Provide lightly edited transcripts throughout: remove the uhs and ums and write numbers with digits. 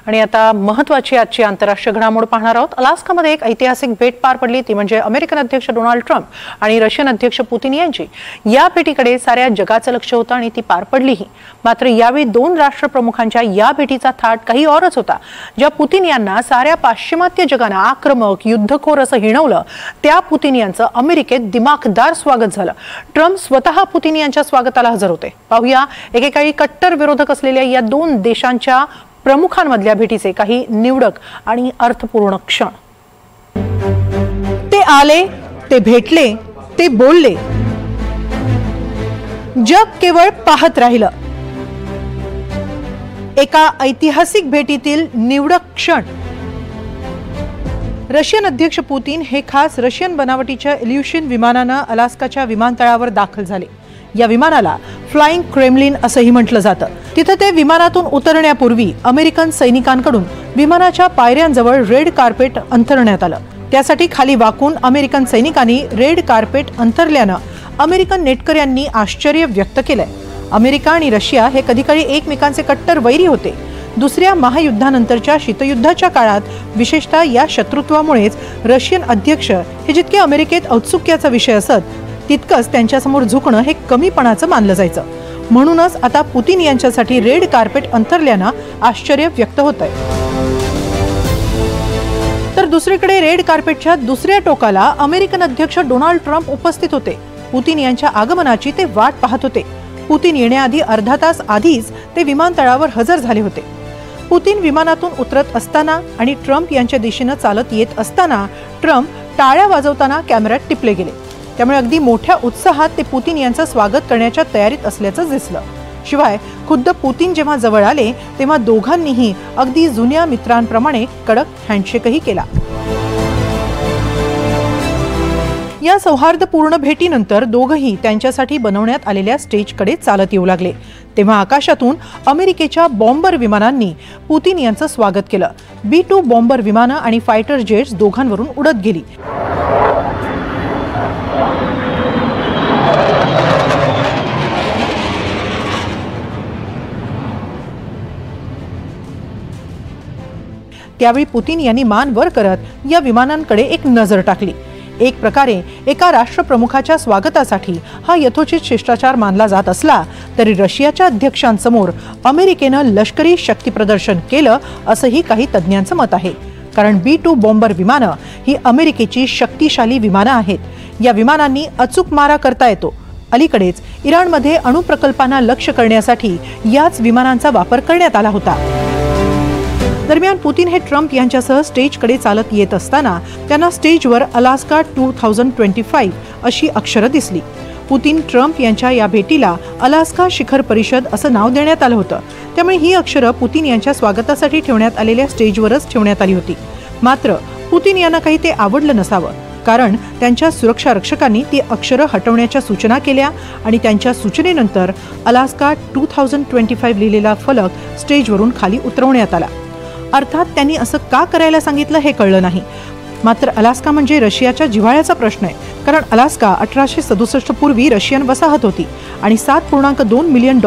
आणि आता महत्त्वाची आजची आंतरराष्ट्रीय घडामोड पाहणार आहोत। अलास्कामध्ये एक ऐतिहासिक भेट पार पडली, ती म्हणजे अमेरिकन अध्यक्ष डोनाल्ड ट्रम्प आणि रशियन अध्यक्ष पुतिन यांची। या भेटीकडे साऱ्या जगाचं लक्ष होतं आणि ती पार पडलीही। मात्र यावेळी दोन राष्ट्रप्रमुखांच्या या भेटीचा थाट काही औरच होता। ज्या पुतिन यांना साऱ्या पाश्चिमात्य जगानं आक्रमक युद्धखोर असं हिणवलं, त्या पुतिन यांचं अमेरिकेत दिमाखदार स्वागत झालं। ट्रम्प स्वतः पुतिन यांच्या स्वागताला हजर होते। पाहूया एकेकाळी कट्टर विरोधक असलेल्या या दोन देशांच्या प्रमुखांमधल्या भेटीचे काही निवडक आणि अर्थपूर्ण क्षण। ते आले, ते भेटले, ते बोलले, जग केवळ पाहत राहिलं। एका ऐतिहासिक भेटीतील निवडक क्षण। रशियन अध्यक्ष पुतिन हे खास रशियन बनावटीच्या इल्युशन विमानानं अलास्काच्या विमानतळावर दाखल झाले। या विमानाला फ्लाइंग क्रेमलिन असंही म्हटलं जातं। तिथे ते विमानातून उतरण्यापूर्वी अमेरिकन सैनिकांकडून विमानाच्या पायऱ्यांजवळ रेड कार्पेट अंथरण्यात आलं। त्यासाठी खाली वाकून अमेरिकन सैनिकांनी रेड कार्पेट अंथरल्यानं अमेरिकन नेटकऱ्यांनी आश्चर्य व्यक्त केलंय। अमेरिका आणि रशिया हे कधीकाळी एकमेकांचे कट्टर वैरी होते। दुसऱ्या महायुद्धानंतरच्या शीतयुद्धाच्या काळात विशेषतः या शत्रुत्वामुळेच रशियन अध्यक्ष हे जितके अमेरिकेत औत्सुक्याचा विषय असत, तितकंच त्यांच्यासमोर झुकणं हे कमीपणाचं मानलं जायचं। म्हणूनच आता पुतिन यांच्यासाठी रेड कार्पेट अंथरल्यानं आश्चर्य व्यक्त होतंय। तर दुसरीकडे रेड कार्पेटच्या दुसऱ्या टोकाला अमेरिकन अध्यक्ष डोनाल्ड ट्रम्प उपस्थित होते। पुतिन यांच्या आगमनाची ते वाट पाहत होते। पुतिन येण्याआधी अर्धा तास आधीच ते विमानतळावर हजर झाले होते। पुतिन विमानातून उतरत असताना आणि ट्रम्प यांच्या दिशेने चालत येत असताना ट्रम्प टाळ्या वाजवताना कॅमेऱ्यात टिपले गेले। त्यामुळे अगदी मोठ्या उत्साहात ते पुतिन यांचं स्वागत करण्याच्या तयारीत असल्याचं दिसलं। शिवाय खुद्द पुतिन जेव्हा जवळ आले तेव्हा दोघांनीही अगदी जुन्या मित्रांप्रमाणे कडक हँडशेकही केला। या सौहार्दपूर्ण भेटीनंतर दोघंही त्यांच्यासाठी बनवण्यात आलेल्या स्टेजकडे चालत येऊ लागले। तेव्हा आकाशातून अमेरिकेच्या बॉम्बर विमानांनी पुतिन यांचं स्वागत केलं। B-2 बॉम्बर विमानं आणि फायटर जेट्स दोघांवरून उडत गेली। त्यावेळी पुतिन यांनी मान वर करत या विमानांकडे एक नजर टाकली। एक प्रकारे एका राष्ट्रप्रमुखाच्या स्वागतासाठी हा यथोचित शिष्टाचार मानला जात असला तरी रशियाच्या अध्यक्षांसमोर अमेरिकेनं लष्करी शक्ती प्रदर्शन केलं असंही काही तज्ञांचं मत आहे। कारण B-2 बॉम्बर विमानं ही अमेरिकेची शक्तिशाली विमानं आहेत। या विमानांनी अचूक मारा करता येतो। अलीकडेच इराणमध्ये अणुप्रकल्पांना लक्ष्य करण्यासाठी याच विमानांचा वापर करण्यात आला होता। दरम्यान पुतिन हे ट्रम्प यांच्यासह स्टेजकडे चालत येत असताना त्यांना स्टेजवर अलास्का 2025 अशी अक्षरं दिसली। पुतिन ट्रम्प यांच्या या भेटीला अलास्का शिखर परिषद असं नाव देण्यात आलं होतं। त्यामुळे ही अक्षरं पुतिन यांच्या स्वागतासाठी ठेवण्यात आलेल्या स्टेजवरच ठेवण्यात आली होती। मात्र पुतिन यांना काही ते आवडलं नसावं, कारण त्यांच्या सुरक्षा रक्षकांनी ती अक्षरं हटवण्याच्या सूचना केल्या आणि त्यांच्या सूचनेनंतर अलास्का 2025 लिहिलेला फलक स्टेजवरून खाली उतरवण्यात आला। अर्थात त्यांनी असं का करायला सांगितलं हे कळलं नाही। मात्र अलास्का म्हणजे रशियाच्या जिव्हाळ्याचा प्रश्न आहे, कारण अलास्का 1867 पूर्वी रशियन वसाहत होती आणि $7.2 मिलियन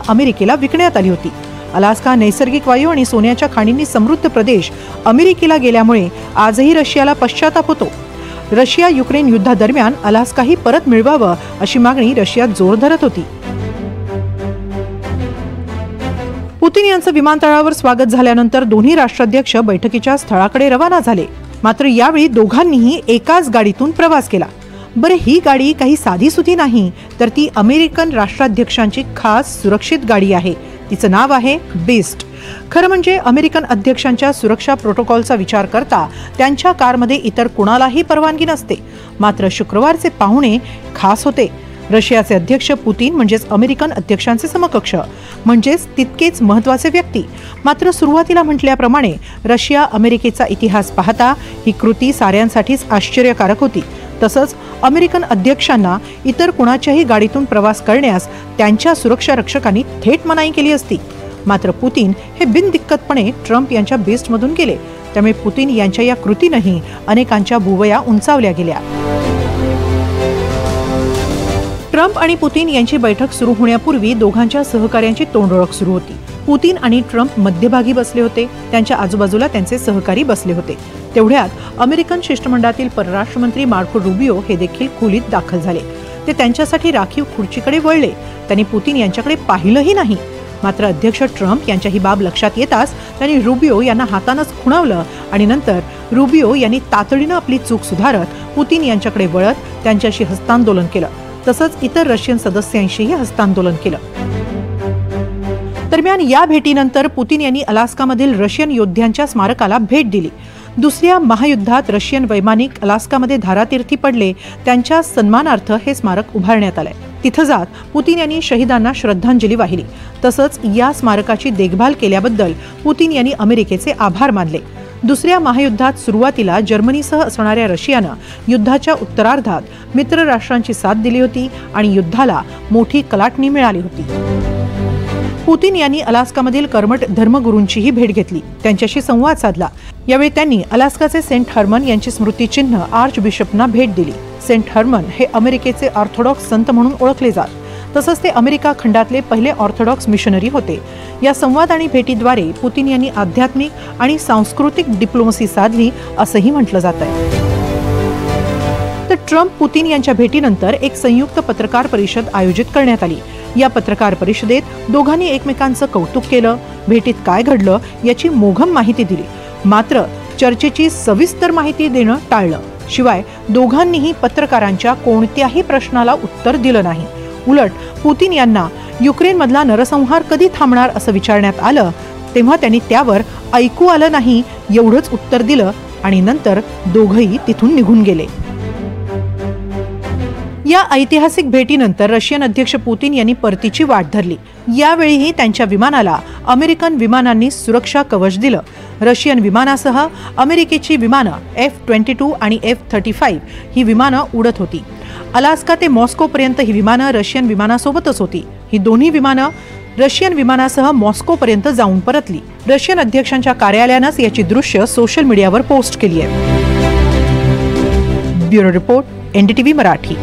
अमेरिकेला विकण्यात आली होती। अलास्का नैसर्गिक वायू आणि सोन्याच्या खाणींनी समृद्ध प्रदेश अमेरिकेला गेल्यामुळे आजही रशियाला पश्चाताप होतो। रशिया युक्रेन युद्धादरम्यान अलास्काही परत मिळवावं अशी मागणी रशियात जोर धरत होती। पुतिन यांचं विमानतळावर स्वागत झाल्यानंतर दोन्ही राष्ट्राध्यक्ष बैठकीच्या स्थळाकडे रवाना झाले। मात्र यावेळी दोघांनीही एकाच गाडीतून प्रवास केला। बरं, ही गाडी काही साधीसुधी नाही, तर ती अमेरिकन राष्ट्राध्यक्षांची खास सुरक्षित गाडी आहे। तिचं नाव आहे बीस्ट। खरं म्हणजे अमेरिकन अध्यक्षांच्या सुरक्षा प्रोटोकॉलचा विचार करता त्यांच्या कारमध्ये इतर कुणालाही परवानगी नसते। मात्र शुक्रवारचे पाहुणे खास होते। रशियाचे अध्यक्ष पुतिन म्हणजेच अमेरिकन अध्यक्षांचे समकक्ष, म्हणजेच तितकेच महत्त्वाचे व्यक्ती। मात्र सुरुवातीला म्हटल्याप्रमाणे रशिया अमेरिकेचा इतिहास पाहता ही कृती साऱ्यांसाठीच आश्चर्यकारक होती। तसंच अमेरिकन अध्यक्षांना इतर कुणाच्याही गाडीतून प्रवास करण्यास त्यांच्या सुरक्षा रक्षकांनी थेट मनाई केली असती। मात्र पुतिन हे बिनदिक्कतपणे ट्रम्प यांच्या बेस्टमधून गेले। त्यामुळे पुतिन यांच्या या कृतीनंही अनेकांच्या भुवया उंचावल्या गेल्या। ट्रम्प आणि पुतिन यांची बैठक सुरू होण्यापूर्वी दोघांच्या सहकार्यांची तोंडओळख सुरू होती। पुतीन आणि ट्रम्प मध्यभागी बसले होते. त्यांच्या आजूबाजूला त्यांचे सहकारी बसले होते. तेवढ्यात अमेरिकन शिष्टमंडळातील परराष्ट्र मंत्री मार्को रुबियो हे देखील खोलीत दाखल झाले. ते त्यांच्यासाठी राखीव खुर्चीकडे वळले. त्यांनी पुतीन यांच्याकडे पाहिलंही नाही. मात्र अध्यक्ष ट्रम्प यांच्या ही बाब लक्षात येताच त्यांनी रुबियो यांना हातानंच खुणावलं आणि नंतर रुबियो यांनी तातडीनं आपली चूक सुधारत पुतीन यांच्याकडे वळत त्यांच्याशी हस्तांदोलन केलं. तसंच इतर रशियन सदस्यांशीही हस्तांदोलन केलं. दरम्यान या भेटीनंतर पुतीन यांनी अलास्कामधील रशियन योद्ध्यांच्या स्मारकाला भेट दिली. दुसऱ्या महायुद्धात रशियन वैमानिक अलास्कामध्ये धारातीर्थी पडले, त्यांच्या सन्मानार्थ हे स्मारक उभारण्यात आलंय. तिथं जात पुतीन यांनी शहीदांना श्रद्धांजली वाहिली. तसंच या स्मारकाची देखभाल केल्याबद्दल पुतीन यांनी अमेरिकेचे आभार मानले. दुसऱ्या महायुद्धात सुरुवातीला जर्मनीसह असणाऱ्या रशियानं युद्धाच्या उत्तरार्धात मित्र राष्ट्रांची साथ दिली होती आणि युद्धाला मोठी कलाटणी मिळाली होती. पुतीन यांनी अलास्कामधील कर्मठ धर्मगुरूंचीही भेट घेतली, त्यांच्याशी संवाद साधला. यावेळी त्यांनी अलास्काचे सेंट हर्मन यांची स्मृतिचिन्ह आर्च बिशपना भेट दिली. सेंट हर्मन हे अमेरिकेचे ऑर्थोडॉक्स संत म्हणून ओळखले जात. तसंच ते अमेरिका खंडातले पहिले ऑर्थोडॉक्स मिशनरी होते. या संवाद आणि भेटीद्वारे पुतीन यांनी आध्यात्मिक आणि सांस्कृतिक डिप्लोमसी साधली असंही म्हटलं जात आहे. तर ट्रम्प पुतीन यांच्या भेटीनंतर एक संयुक्त पत्रकार परिषद आयोजित करण्यात आली. या पत्रकार परिषदेत दोघांनी एकमेकांचं कौतुक केलं. भेटीत काय घडलं याची मोघम माहिती दिली. मात्र चर्चेची सविस्तर माहिती देणं टाळलं. शिवाय दोघांनीही पत्रकारांच्या कोणत्याही प्रश्नाला उत्तर दिलं नाही. उलट पुतीन यांना युक्रेनमधला नरसंहार कधी थांबणार असं विचारण्यात आलं तेव्हा त्यांनी त्यावर ऐकू आलं नाही एवढंच उत्तर दिलं आणि नंतर दोघंही तिथून निघून गेले. या ऐतिहासिक भेटीनंतर रशियन अध्यक्ष पुतीन यांनी परतीची वाट धरली. यावेळीही त्यांच्या विमानाला अमेरिकन विमानांनी सुरक्षा कवच दिलं. रशियन विमानासह अमेरिकेची विमानं F-22 आणि F-35 ही विमानं उडत होती. अलास्का ते मॉस्कोपर्यंत ही विमानं रशियन विमानासोबतच होती. ही दोन्ही विमानं रशियन विमानासह मॉस्कोपर्यंत जाऊन परतली. रशियन अध्यक्षांच्या कार्यालयानंच याची दृश्य सोशल मीडियावर पोस्ट केली आहे. Bureau report, NDTV Marathi.